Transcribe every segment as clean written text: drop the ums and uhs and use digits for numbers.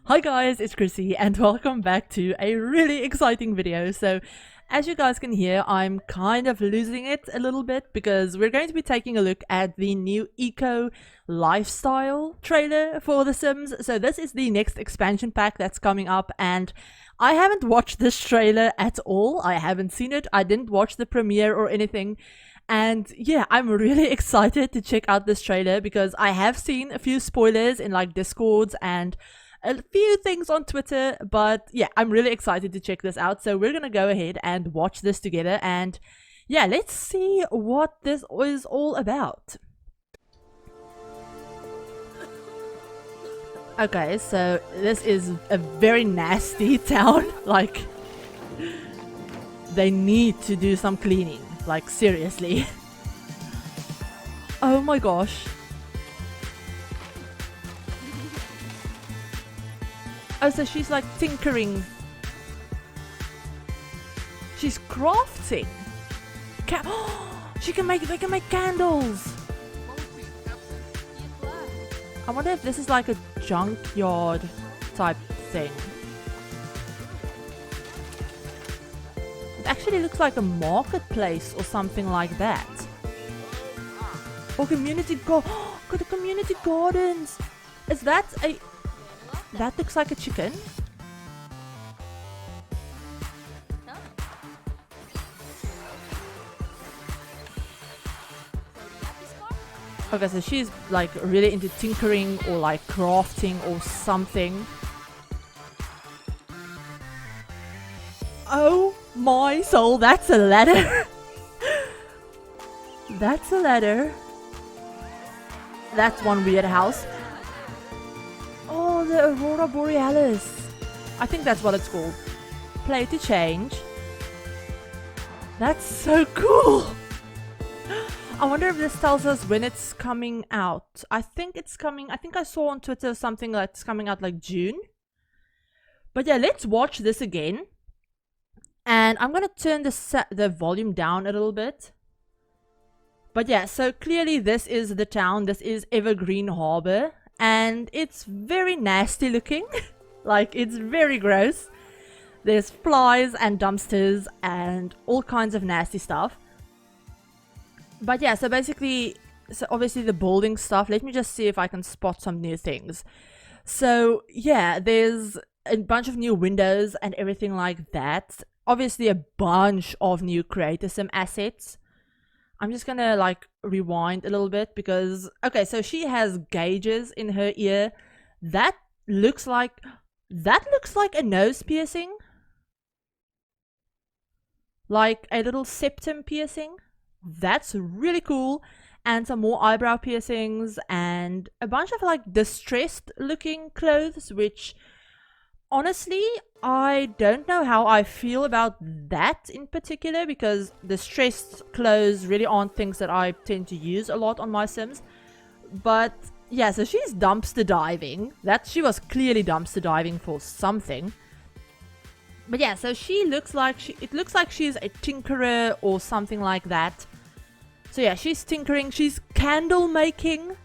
Hi guys, it's Chrissie and welcome back to a really exciting video. So as you guys can hear, I'm kind of losing it a little bit because we're going to be taking a look at the new eco lifestyle trailer for The Sims. So this is the next expansion pack that's coming up, and I haven't watched this trailer at all. I haven't seen it. I didn't watch the premiere or anything. And yeah, I'm really excited to check out this trailer because I have seen a few spoilers in like Discords and a few things on Twitter, but yeah, I'm really excited to check this out. So we're gonna go ahead and watch this together, and yeah, let's see what this is all about. Okay, so this is a very nasty town. Like, they need to do some cleaning, like seriously. Oh my gosh. Oh, so she's like tinkering. She's crafting. They can make candles. I wonder if this is like a junkyard type thing. It actually looks like a marketplace or something like that. Or community got the community gardens. Is that a... That looks like a chicken. Okay, so she's like really into tinkering or like crafting or something. Oh my soul, that's a ladder. That's a ladder. That's one weird house. Oh, the Aurora Borealis. I think that's what it's called. Play to change. That's so cool. I wonder if this tells us when it's coming out. I think it's coming. I think I saw on Twitter something that's coming out like June. But yeah, let's watch this again. And I'm going to turn the volume down a little bit. But yeah, so clearly this is the town. This is Evergreen Harbor. And it's very nasty looking. Like, it's very gross. There's flies and dumpsters and all kinds of nasty stuff. But yeah, so basically, so obviously the building stuff. Let me just see if I can spot some new things. So yeah, there's a bunch of new windows and everything like that. Obviously a bunch of new Creator Sim assets. I'm just gonna like rewind a little bit because, okay, so she has gauges in her ear. That looks like a nose piercing. Like a little septum piercing. That's really cool. And some more eyebrow piercings and a bunch of like distressed looking clothes, which honestly, I don't know how I feel about that in particular, because distressed clothes really aren't things that I tend to use a lot on my Sims. But yeah, so she's dumpster diving. She was clearly dumpster diving for something. But yeah, so she looks like it looks like she's a tinkerer or something like that. So yeah, she's tinkering. She's candle making.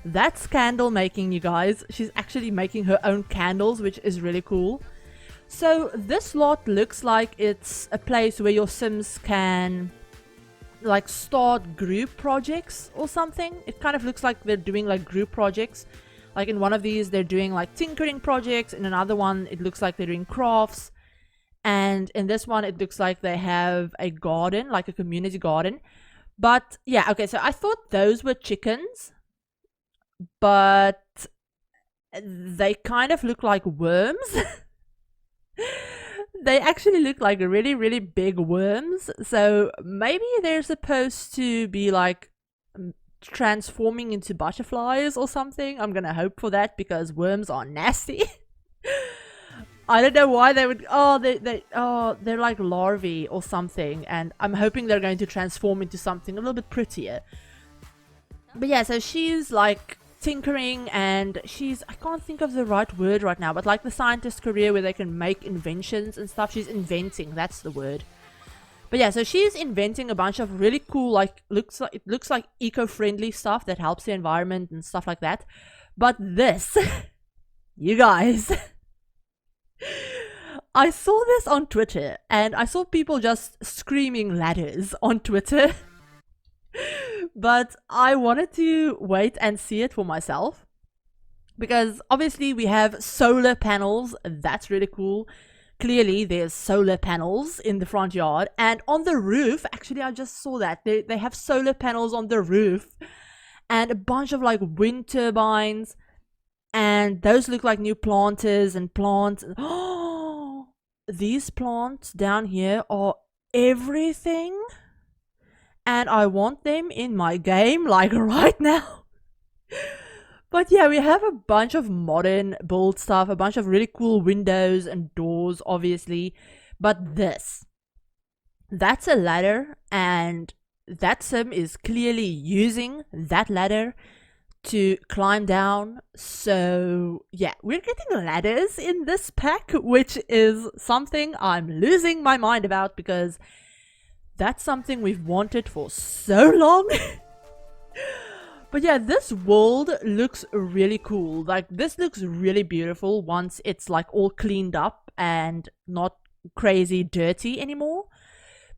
That's candle making, you guys. She's actually making her own candles, which is really cool. So this lot looks like it's a place where your Sims can like start group projects or something. It kind of looks like they're doing like group projects. Like in one of these they're doing like tinkering projects, in another one it looks like they're doing crafts, and in this one it looks like they have a garden, like a community garden. But yeah, okay, so I thought those were chickens, but they kind of look like worms. They actually look like really, really big worms. So maybe they're supposed to be like transforming into butterflies or something. I'm gonna hope for that because worms are nasty. I don't know why they would. Oh, they're like larvae or something, and I'm hoping they're going to transform into something a little bit prettier. But yeah, so she's like tinkering, and I can't think of the right word right now, but like the scientist career where they can make inventions and stuff. She's inventing, that's the word. But yeah, so she's inventing a bunch of really cool, like, it looks like eco-friendly stuff that helps the environment and stuff like that. But this, you guys, I saw this on Twitter and I saw people just screaming ladders on Twitter. But I wanted to wait and see it for myself. Because obviously we have solar panels. That's really cool. Clearly there's solar panels in the front yard. And on the roof, actually I just saw that. They have solar panels on the roof. And a bunch of like wind turbines. And those look like new planters and plants. Oh, these plants down here are everything. And I want them in my game like right now. But yeah, we have a bunch of modern build stuff, a bunch of really cool windows and doors, obviously. But that's a ladder, and that sim is clearly using that ladder to climb down. So yeah, we're getting ladders in this pack, which is something I'm losing my mind about because that's something we've wanted for so long. But yeah, this world looks really cool. Like, this looks really beautiful once it's like all cleaned up and not crazy dirty anymore.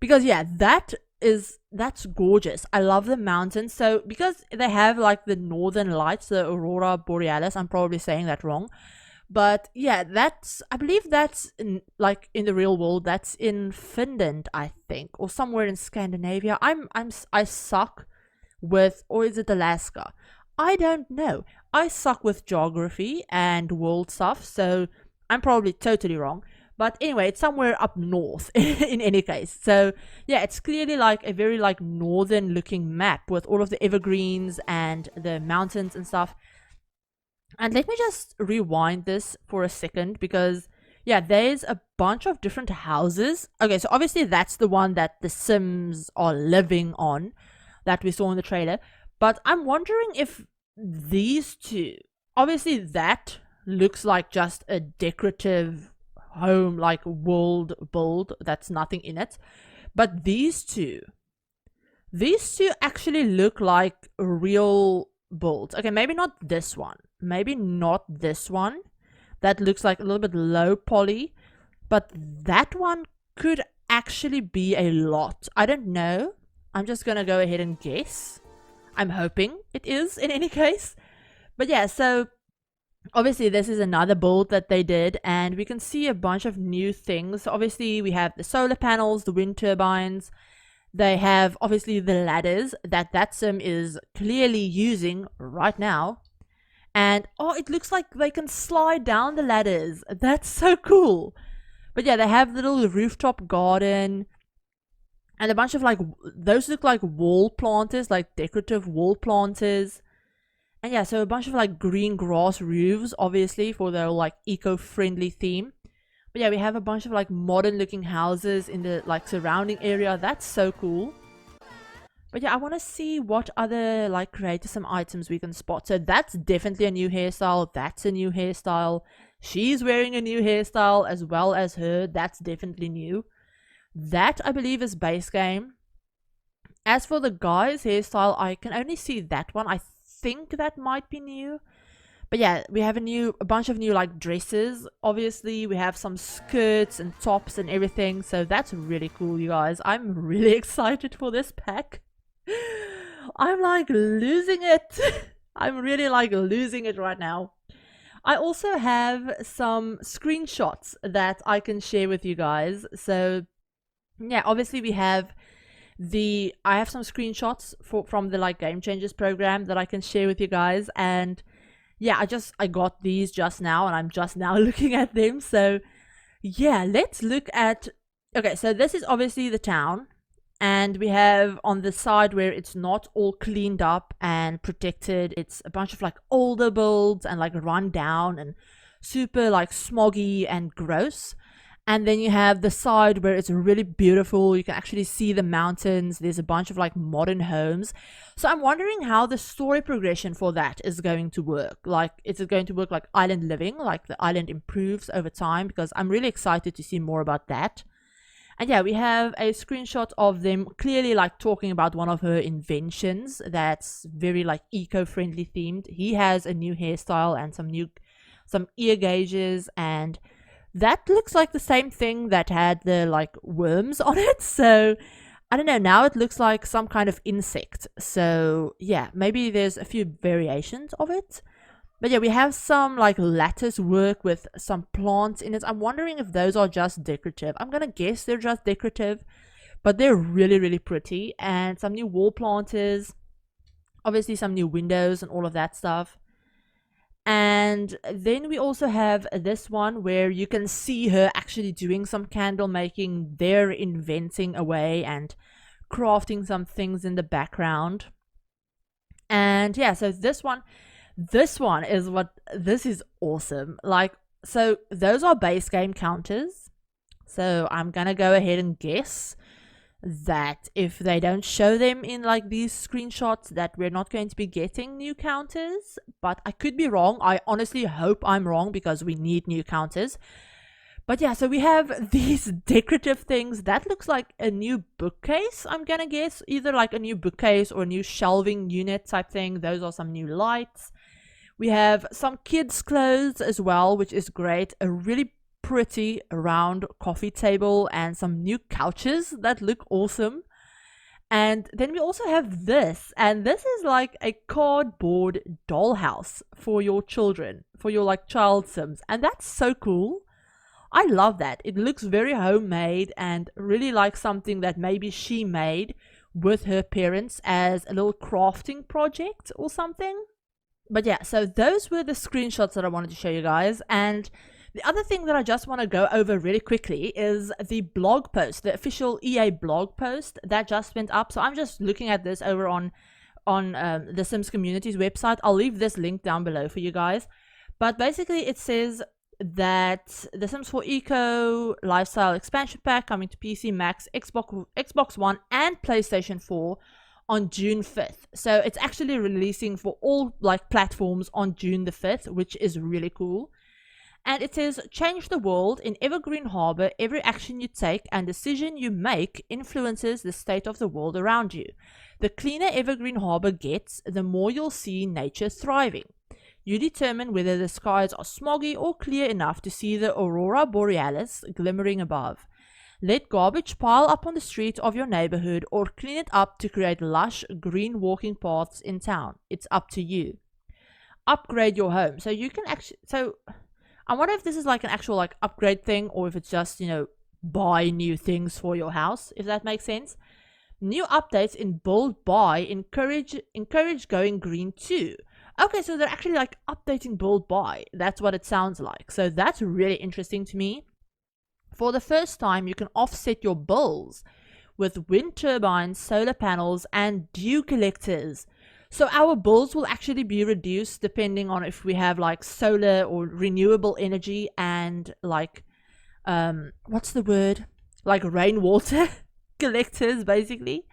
Because yeah, that's gorgeous. I love the mountains. So because they have like the northern lights, the aurora borealis, I'm probably saying that wrong. But yeah, I believe that's in the real world. That's in Finland, I think, or somewhere in Scandinavia. I suck with, or is it Alaska? I don't know. I suck with geography and world stuff, so I'm probably totally wrong. But anyway, it's somewhere up north in any case. So yeah, it's clearly like a very like northern looking map with all of the evergreens and the mountains and stuff. And let me just rewind this for a second because yeah, there's a bunch of different houses. Okay, so obviously that's the one that the Sims are living on that we saw in the trailer. But I'm wondering if these two, obviously that looks like just a decorative home, like world build that's nothing in it. But these two actually look like real builds. Okay, maybe not this one. Maybe not this one. That looks like a little bit low poly. But that one could actually be a lot. I don't know. I'm just gonna go ahead and guess. I'm hoping it is in any case. But yeah, so obviously this is another build that they did, and we can see a bunch of new things. So obviously we have the solar panels, the wind turbines. They have obviously the ladders that sim is clearly using right now. And oh, it looks like they can slide down the ladders. That's so cool. But yeah, they have little rooftop garden and a bunch of like, those look like wall planters, like decorative wall planters. And yeah, so a bunch of like green grass roofs, obviously for their like eco-friendly theme. But yeah, we have a bunch of like modern looking houses in the like surrounding area. That's so cool. But yeah, I want to see what other like creative some items we can spot. So that's definitely a new hairstyle. That's a new hairstyle. She's wearing a new hairstyle as well as her. That's definitely new. That I believe is base game. As for the guy's hairstyle, I can only see that one. I think that might be new. But yeah, we have a bunch of new like dresses. Obviously, we have some skirts and tops and everything. So that's really cool, you guys. I'm really excited for this pack. I'm like losing it. I'm really like losing it right now. I also have some screenshots that I can share with you guys. So yeah, obviously we have I have some screenshots from the like Game Changers program that I can share with you guys. And yeah, I got these just now and I'm just now looking at them. So yeah, let's look at, okay, so this is obviously the town. And we have on the side where it's not all cleaned up and protected, it's a bunch of like older builds and like run down and super like smoggy and gross. And then you have the side where it's really beautiful. You can actually see the mountains. There's a bunch of like modern homes. So I'm wondering how the story progression for that is going to work. Like, is it going to work like island living? Like the island improves over time? Because I'm really excited to see more about that. And yeah, we have a screenshot of them clearly like talking about one of her inventions that's very like eco-friendly themed. He has a new hairstyle and some ear gauges, and That looks like the same thing that had the like worms on it. So I don't know, now it looks like some kind of insect. So yeah, maybe there's a few variations of it. But yeah, we have some like lattice work with some plants in it. I'm wondering if those are just decorative. I'm gonna guess they're just decorative, but they're really, really pretty. And some new wall planters, obviously some new windows and all of that stuff. And then we also have this one where you can see her actually doing some candle making. They're inventing away and crafting some things in the background. And yeah, so this one is this is awesome. Like, so those are base game counters. So I'm gonna go ahead and guess that if they don't show them in like these screenshots, that we're not going to be getting new counters. But I could be wrong. I honestly hope I'm wrong because we need new counters. But yeah, so we have these decorative things. That looks like a new bookcase, I'm gonna guess. Either like a new bookcase or a new shelving unit type thing. Those are some new lights. We have some kids' clothes as well, which is great. A really pretty round coffee table and some new couches that look awesome. And then we also have this, and this is like a cardboard dollhouse for your children, for your like child sims, and that's so cool. I love that. It looks very homemade and really like something that maybe she made with her parents as a little crafting project or something. But yeah, so those were the screenshots that I wanted to show you guys. And the other thing that I just want to go over really quickly is the blog post, the official EA blog post that just went up. So I'm just looking at this over on the Sims Community's website. I'll leave this link down below for you guys. But basically it says that the Sims 4 Eco Lifestyle Expansion Pack coming to PC, Max, Xbox One, and PlayStation 4 on June 5th. So it's actually releasing for all like platforms on June the 5th, which is really cool. And it says, change the world. In Evergreen Harbor, every action you take and decision you make influences the state of the world around you. The cleaner Evergreen Harbor gets, the more you'll see nature thriving. You determine whether the skies are smoggy or clear enough to see the aurora borealis glimmering above. Let garbage pile up on the street of your neighborhood or clean it up to create lush green walking paths in town. It's up to you. Upgrade your home. So you can actually... So I wonder if this is like an actual like upgrade thing, or if it's just, you know, buy new things for your house, if that makes sense. New updates in Build Buy encourage going green too. Okay, so they're actually like updating Build Buy. That's what it sounds like. So that's really interesting to me. For the first time, you can offset your bills with wind turbines, solar panels, and dew collectors. So our bills will actually be reduced depending on if we have like solar or renewable energy and like, what's the word? Like rainwater collectors, basically.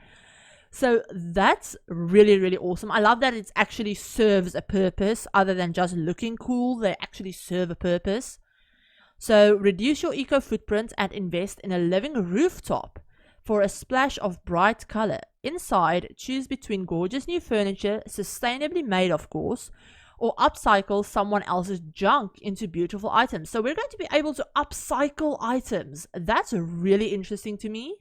So that's really, really awesome. I love that it actually serves a purpose other than just looking cool. They actually serve a purpose. So reduce your eco footprint and invest in a living rooftop for a splash of bright color. Inside, choose between gorgeous new furniture, sustainably made of course, or upcycle someone else's junk into beautiful items. So we're going to be able to upcycle items. That's really interesting to me.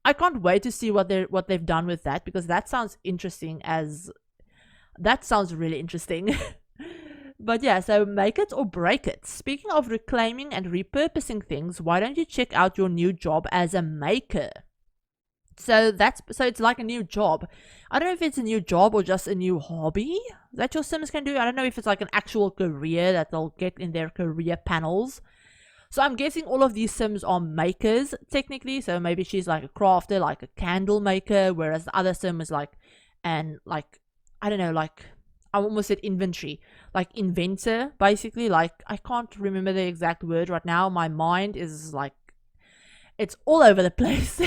I can't wait to see what they've done with that, because that sounds interesting that sounds really interesting. But yeah, so make it or break it. Speaking of reclaiming and repurposing things, why don't you check out your new job as a maker? So it's like a new job. I don't know if it's a new job or just a new hobby that your Sims can do. I don't know if it's like an actual career that they'll get in their career panels. So I'm guessing all of these Sims are makers, technically. So maybe she's like a crafter, like a candle maker, whereas the other Sim is like, I don't know, like, I almost said inventory, like inventor, basically. Like, I can't remember the exact word right now. My mind is like, it's all over the place.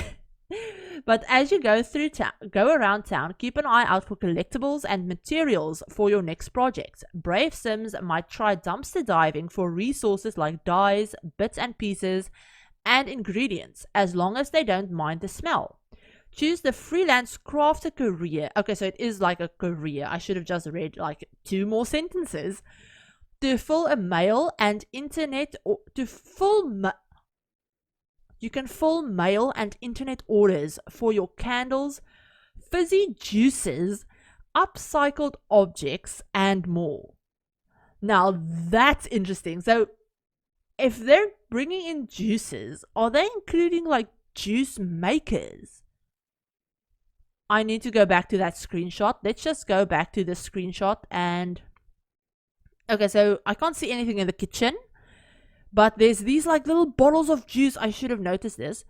But as you go around town, keep an eye out for collectibles and materials for your next project. Brave Sims might try dumpster diving for resources like dyes, bits and pieces, and ingredients, as long as they don't mind the smell. Choose the freelance crafter career. Okay, so it is like a career. I should have just read like 2 more sentences. to fill a mail and internet or to fill you can fill mail and internet orders for your candles, fizzy juices, upcycled objects, and more. Now that's interesting. So if they're bringing in juices, are they including like juice makers? I need to go back to that screenshot. Let's just go back to the screenshot and okay, so I can't see anything in the kitchen, but there's these like little bottles of juice. I should have noticed this.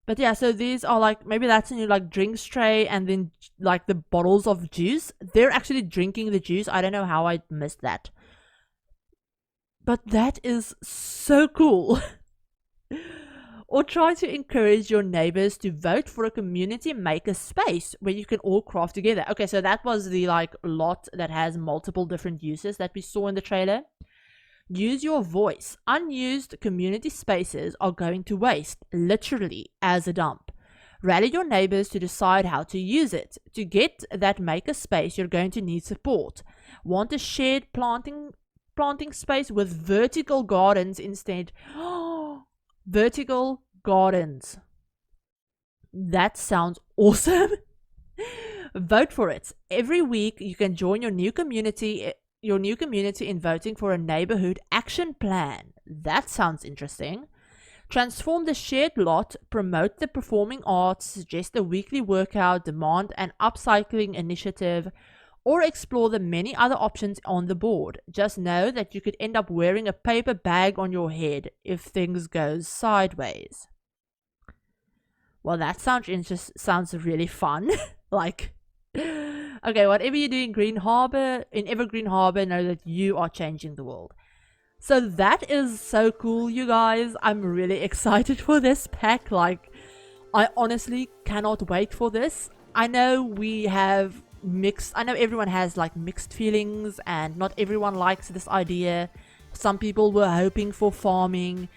But yeah, so these are like, maybe that's a new like drinks tray, and then like the bottles of juice. They're actually drinking the juice. I don't know how I missed that. But that is so cool. Or try to encourage your neighbors to vote for a community maker space where you can all craft together. Okay, so that was the like lot that has multiple different uses that we saw in the trailer. Use your voice. Unused community spaces are going to waste, literally, as a dump. Rally your neighbors to decide how to use it. To get that maker space, you're going to need support. Want a shared planting space with vertical gardens instead? Vertical gardens. That sounds awesome. Vote for it. Every week you can join your new community in voting for a neighborhood action plan. That sounds interesting. Transform the shared lot, promote the performing arts, suggest a weekly workout, demand an upcycling initiative, or explore the many other options on the board. Just know that you could end up wearing a paper bag on your head if things go sideways. Well, that sounds really fun. Like, okay, whatever you do in Evergreen Harbor, know that you are changing the world. So that is so cool, you guys. I'm really excited for this pack. Like, I honestly cannot wait for this. I know everyone has like mixed feelings, and not everyone likes this idea. Some people were hoping for farming,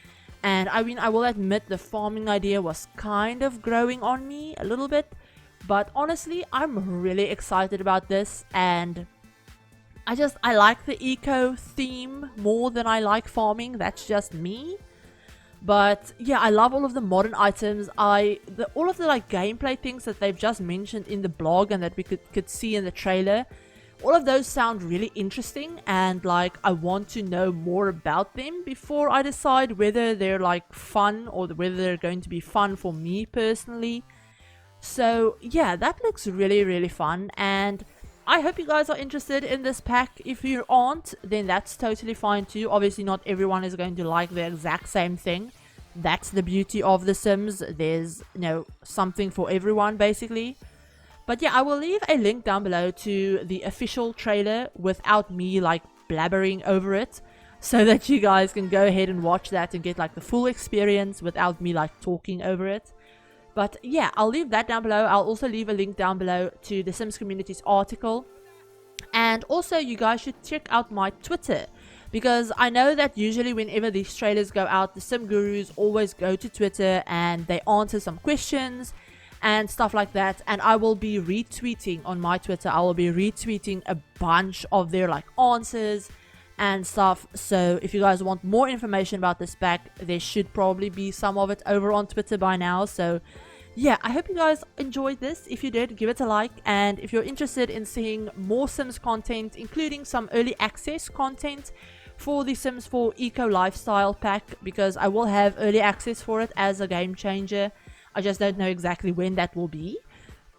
and I mean, I will admit the farming idea was kind of growing on me a little bit, but honestly, I'm really excited about this, and I like the eco theme more than I like farming. That's just me. But yeah, I love all of the modern items. All of the like gameplay things that they've just mentioned in the blog and that we could see in the trailer. All of those sound really interesting, and like I want to know more about them before I decide whether they're like fun or whether they're going to be fun for me personally. So yeah, that looks really, really fun, and I hope you guys are interested in this pack. If you aren't, then that's totally fine too. Obviously, not everyone is going to like the exact same thing. That's the beauty of The Sims. There's, something for everyone, basically. But yeah, I will leave a link down below to the official trailer without me, like, blabbering over it, so that you guys can go ahead and watch that and get, like, the full experience without me, like, talking over it. But yeah, I'll leave that down below. I'll also leave a link down below to the Sims Community's article. And also, you guys should check out my Twitter, because I know that usually whenever these trailers go out, the Sim Gurus always go to Twitter and they answer some questions and stuff like that. And I will be retweeting on my Twitter. I will be retweeting a bunch of their like answers and stuff. So if you guys want more information about this pack, there should probably be some of it over on Twitter by now. So yeah, I hope you guys enjoyed this. If you did, give it a like, and if you're interested in seeing more Sims content, including some early access content for the Sims 4 Eco Lifestyle pack, because I will have early access for it as a game changer. I just don't know exactly when that will be.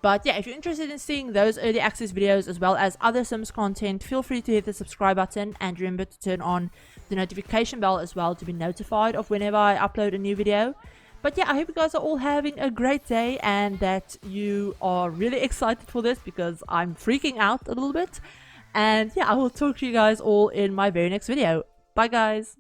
But yeah, if you're interested in seeing those early access videos as well as other Sims content, feel free to hit the subscribe button, and remember to turn on the notification bell as well to be notified of whenever I upload a new video. But yeah, I hope you guys are all having a great day and that you are really excited for this, because I'm freaking out a little bit. And yeah, I will talk to you guys all in my very next video. Bye guys!